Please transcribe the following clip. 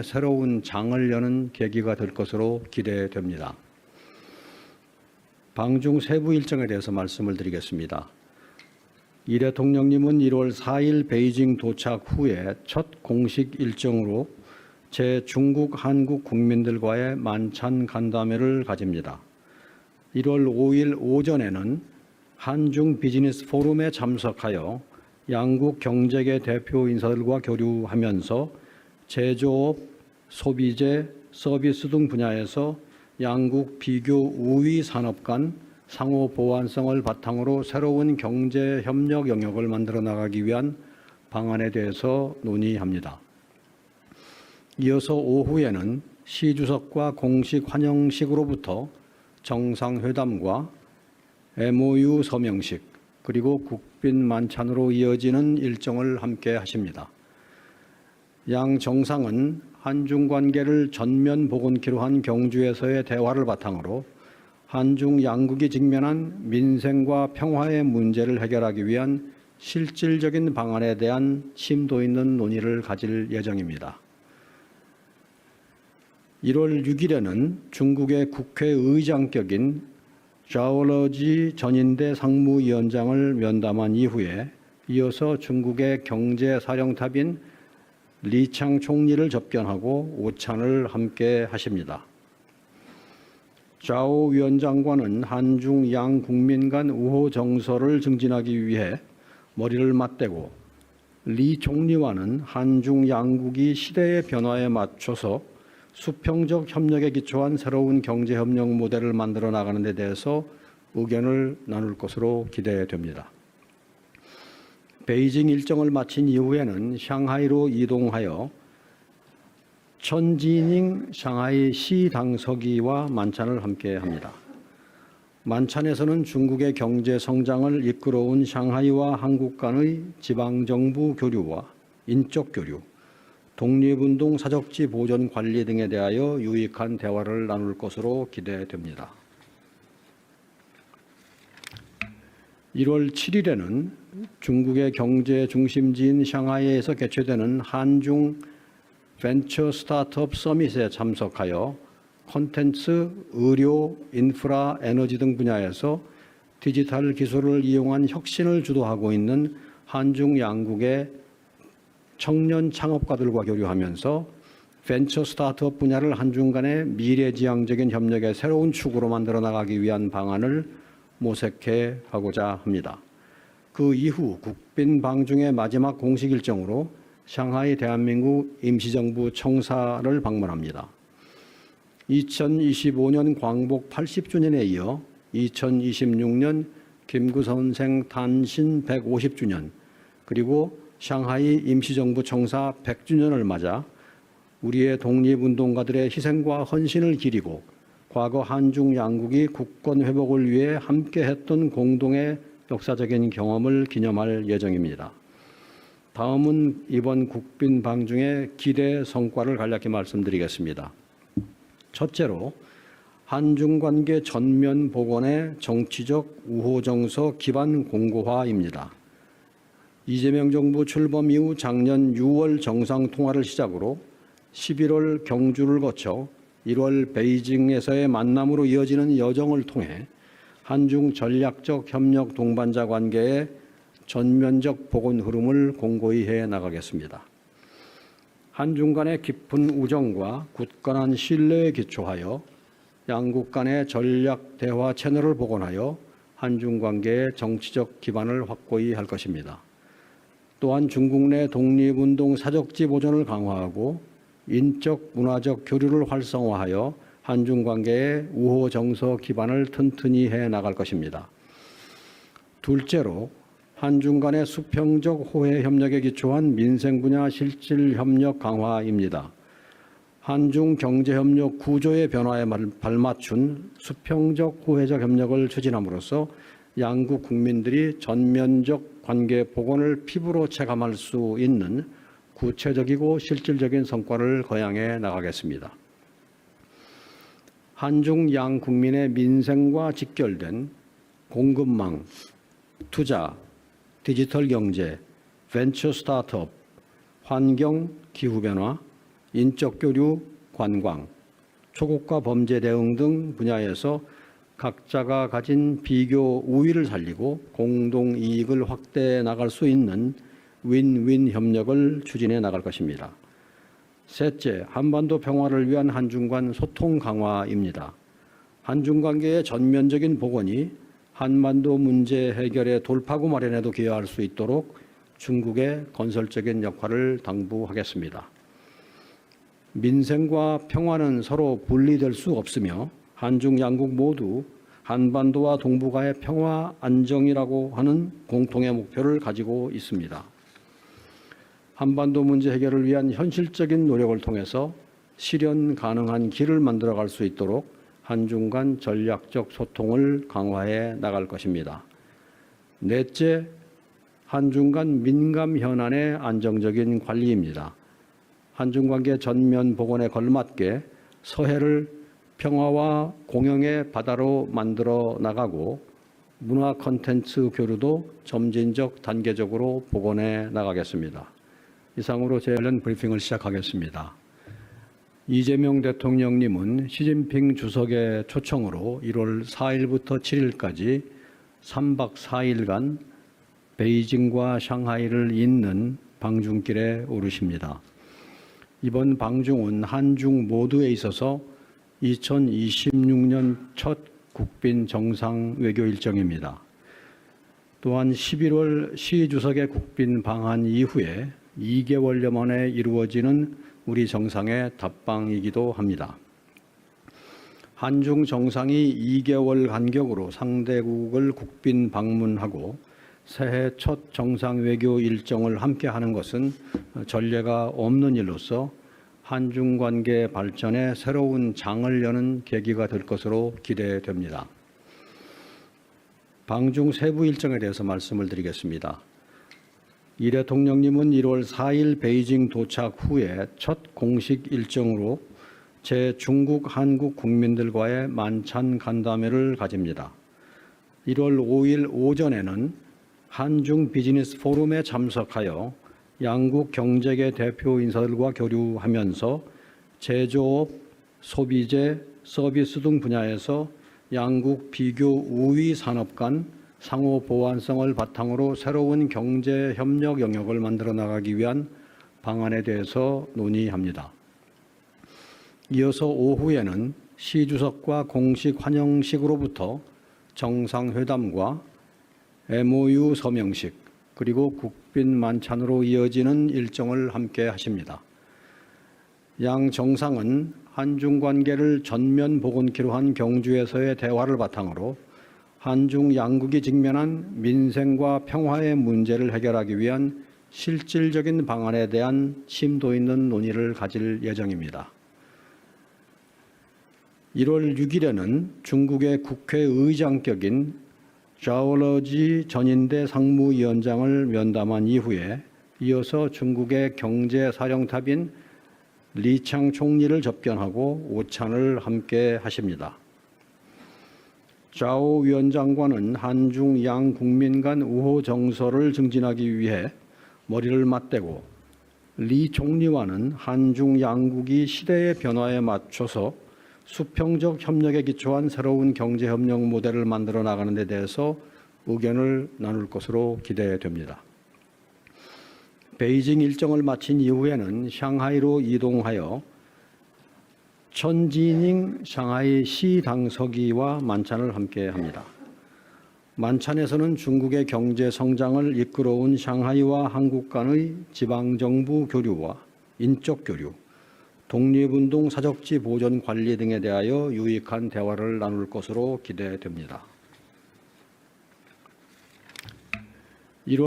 새로운 장을 여는 계기가 될 것으로 기대됩니다. 방중 세부 일정에 대해서 말씀을 드리겠습니다. 이 대통령님은 1월 4일 베이징 도착 후에 첫 공식 일정으로 제중국 한국 국민들과의 만찬 간담회를 가집니다. 1월 5일 오전에는 한중 비즈니스 포럼에 참석하여 양국 경제계 대표 인사들과 교류하면서 제조업, 소비재, 서비스 등 분야에서 양국 비교 우위 산업 간 상호 보완성을 바탕으로 새로운 경제 협력 영역을 만들어 나가기 위한 방안에 대해서 논의합니다. 이어서 오후에는 시 주석과 공식 환영식으로부터 정상회담과 MOU 서명식 그리고 국빈 만찬으로 이어지는 일정을 함께 하십니다. 양 정상은 한중 관계를 전면 복원키로 한 경주에서의 대화를 바탕으로 한중 양국이 직면한 민생과 평화의 문제를 해결하기 위한 실질적인 방안에 대한 심도 있는 논의를 가질 예정입니다. 1월 6일에는 중국의 국회의장격인 자오러지 전인대 상무위원장을 면담한 이후에 이어서 중국의 경제사령탑인 리창 총리를 접견하고 오찬을 함께 하십니다. 자오 위원장과는 한중 양 국민 간 우호 정서를 증진하기 위해 머리를 맞대고 리 총리와는 한중 양국이 시대의 변화에 맞춰서 수평적 협력에 기초한 새로운 경제협력 모델을 만들어 나가는 데 대해서 의견을 나눌 것으로 기대됩니다. 베이징 일정을 마친 이후에는 샹하이로 이동하여 천지닝 샹하이 시 당서기와 만찬을 함께합니다. 만찬에서는 중국의 경제 성장을 이끌어온 샹하이와 한국 간의 지방정부 교류와 인적 교류, 독립운동 사적지 보존 관리 등에 대하여 유익한 대화를 나눌 것으로 기대됩니다. 1월 7일에는 중국의 경제 중심지인 샹하이에서 개최되는 한중 벤처 스타트업 서밋에 참석하여 콘텐츠, 의료, 인프라, 에너지 등 분야에서 디지털 기술을 이용한 혁신을 주도하고 있는 한중 양국의 청년 창업가들과 교류하면서 벤처 스타트업 분야를 한중 간의 미래지향적인 협력의 새로운 축으로 만들어 나가기 위한 방안을 모색해 가고자 합니다. 그 이후 국빈 방중의 마지막 공식 일정으로 샹하이 대한민국 임시정부 청사를 방문합니다. 2025년 광복 80주년에 이어 2026년 김구 선생 탄신 150주년 그리고 샹하이 임시정부 청사 100주년을 맞아 우리의 독립운동가들의 희생과 헌신을 기리고 과거 한중 양국이 국권 회복을 위해 함께했던 공동의 역사적인 경험을 기념할 예정입니다. 다음은 이번 국빈 방중의 기대 성과를 간략히 말씀드리겠습니다. 첫째로 한중 관계 전면 복원의 정치적 우호 정서 기반 공고화입니다. 이재명 정부 출범 이후 작년 6월 정상통화를 시작으로 11월 경주를 거쳐 1월 베이징에서의 만남으로 이어지는 여정을 통해 한중 전략적 협력 동반자 관계의 전면적 복원 흐름을 공고히 해 나가겠습니다. 한중 간의 깊은 우정과 굳건한 신뢰에 기초하여 양국 간의 전략 대화 채널을 복원하여 한중 관계의 정치적 기반을 확고히 할 것입니다. 또한 중국 내 독립운동 사적지 보존을 강화하고 인적 문화적 교류를 활성화하여 한중 관계의 우호 정서 기반을 튼튼히 해 나갈 것입니다. 둘째로 한중 간의 수평적 호혜 협력에 기초한 민생 분야 실질 협력 강화입니다. 한중 경제협력 구조의 변화에 발맞춘 수평적 호혜적 협력을 추진함으로써 양국 국민들이 전면적 관계 복원을 피부로 체감할 수 있는 구체적이고 실질적인 성과를 거양해 나가겠습니다. 한중 양 국민의 민생과 직결된 공급망, 투자, 디지털 경제, 벤처 스타트업, 환경, 기후변화, 인적 교류, 관광, 초국가 범죄 대응 등 분야에서 각자가 가진 비교 우위를 살리고 공동 이익을 확대해 나갈 수 있는 윈윈 협력을 추진해 나갈 것입니다. 셋째, 한반도 평화를 위한 한중 간 소통 강화입니다. 한중 관계의 전면적인 복원이 한반도 문제 해결의 돌파구 마련에도 기여할 수 있도록 중국의 건설적인 역할을 당부하겠습니다. 민생과 평화는 서로 분리될 수 없으며 한중 양국 모두 한반도와 동북아의 평화 안정이라고 하는 공통의 목표를 가지고 있습니다. 한반도 문제 해결을 위한 현실적인 노력을 통해서 실현 가능한 길을 만들어갈 수 있도록 한중 간 전략적 소통을 강화해 나갈 것입니다. 넷째, 한중 간 민감 현안의 안정적인 관리입니다. 한중 관계 전면 복원에 걸맞게 서해를 평화와 공영의 바다로 만들어 나가고 문화 콘텐츠 교류도 점진적 단계적으로 복원해 나가겠습니다. 이상으로 제 관련 브리핑을 시작하겠습니다. 이재명 대통령님은 시진핑 주석의 초청으로 1월 4일부터 7일까지 3박 4일간 베이징과 샹하이를 잇는 방중길에 오르십니다. 이번 방중은 한중 모두에 있어서 2026년 첫 국빈 정상 외교 일정입니다. 또한 11월 시 주석의 국빈 방한 이후에 2개월여 만에 이루어지는 우리 정상의 답방이기도 합니다. 한중 정상이 2개월 간격으로 상대국을 국빈 방문하고 새해 첫 정상 외교 일정을 함께 하는 것은 전례가 없는 일로서 한중 관계 발전에 새로운 장을 여는 계기가 될 것으로 기대됩니다. 방중 세부 일정에 대해서 말씀을 드리겠습니다. 이 대통령님은 1월 4일 베이징 도착 후에 첫 공식 일정으로 제중국 한국 국민들과의 만찬 간담회를 가집니다. 1월 5일 오전에는 한중 비즈니스 포럼에 참석하여 양국 경제계 대표 인사들과 교류하면서 제조업, 소비재, 서비스 등 분야에서 양국 비교 우위 산업 간 상호 보완성을 바탕으로 새로운 경제 협력 영역을 만들어 나가기 위한 방안에 대해서 논의합니다. 이어서 오후에는 시 주석과 공식 환영식으로부터 정상회담과 MOU 서명식 그리고 국빈 만찬으로 이어지는 일정을 함께 하십니다. 양 정상은 한중 관계를 전면 복원키로 한 경주에서의 대화를 바탕으로 한중 양국이 직면한 민생과 평화의 문제를 해결하기 위한 실질적인 방안에 대한 심도 있는 논의를 가질 예정입니다. 1월 6일에는 중국의 국회의장격인 자오러지 전인대 상무위원장을 면담한 이후에 이어서 중국의 경제사령탑인 리창 총리를 접견하고 오찬을 함께 하십니다. 자오 위원장과는 한중 양 국민 간 우호 정서를 증진하기 위해 머리를 맞대고 리 총리와는 한중 양국이 시대의 변화에 맞춰서 수평적 협력에 기초한 새로운 경제협력 모델을 만들어 나가는 데 대해서 의견을 나눌 것으로 기대됩니다. 베이징 일정을 마친 이후에는 샹하이로 이동하여 천지닝 샹하이 시 당서기와 만찬을 함께 합니다. 만찬에서는 중국의 경제 성장을 이끌어온 샹하이와 한국 간의 지방정부 교류와 인적 교류, 독립운동 사적지 보존 관리 등에 대하여 유익한 대화를 나눌 것으로 기대됩니다.